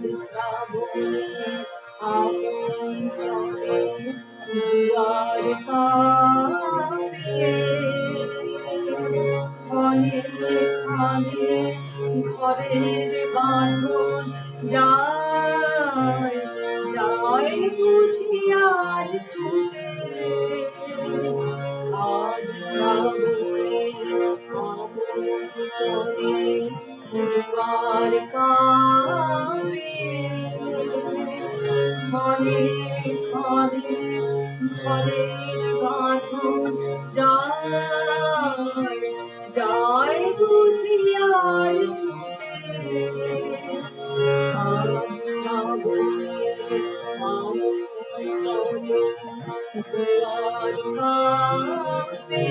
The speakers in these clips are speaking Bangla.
আজ শ্রাবণে আমন্ত্রণে দুয়ার কাঁপে, ক্ষণে ক্ষণে ঘরের বাঁধন যায় যায় বুঝি আজ টুটে। আজ শ্রাবণে আমন্ত্রণে দুয়ার কাঁপে, ক্ষণে ক্ষণে ঘরের বাঁধন যায় যায় বুঝি আজ টুটে। আজ শ্রাবণে আমন্ত্রণে দুয়ার কাঁপে।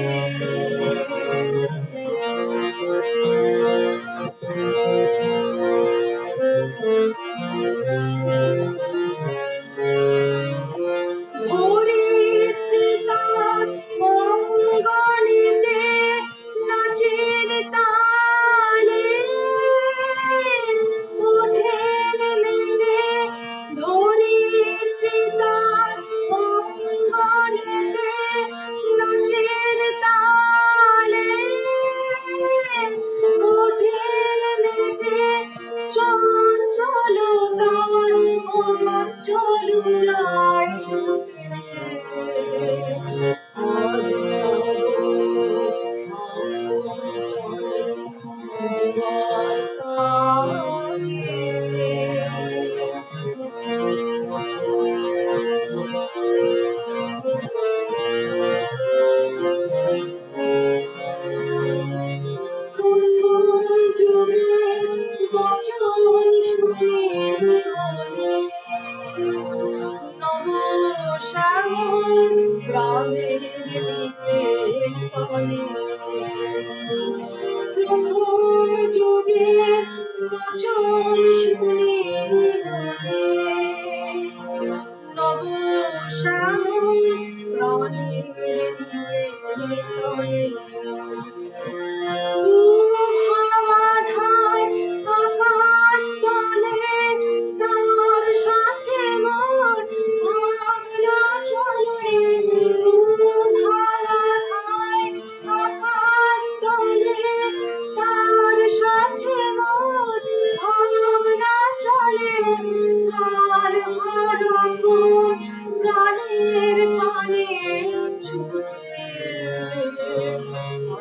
ধরিত্রী তার অঙ্গনেতে নাচের তালে ওঠেন মেতে। ধরিত্রী তার অঙ্গনেতে নাচের তালে ওঠেন মেতে। চঞ্চল তার অঞ্চল যায় লুটে। আজ শ্রাবণে আমন্ত্রণে দুয়ার কাঁপে। প্রথম যুগের বচন শুনে মনে নব শ্যামল গ্রামের নিকেতনে। প্রথম যুগের বচন শুনে মনে নব শ্যামল গ্রামের নিকেতনে। আকাশ তলে তার সাথে মোর ভাবনা চলে। আকাশ তলে তার সাথে মোর ভাবনা চলে। কাল হারাপুর গানের পানে ছুটে।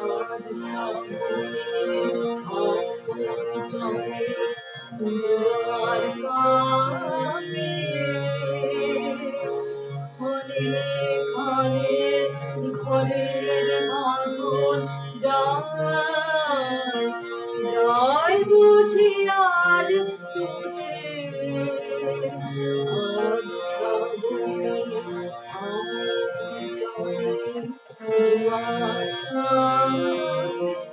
আজ শ্রাবণে আমন্ত্রণে দুয়ার কাঁপে। ক্ষণে ক্ষণে ঘরের বাঁধন যায় যায় বুঝি আজ টুটে। আজ শ্রাবণে আমন্ত্রণে দুয়ার কাঁপে।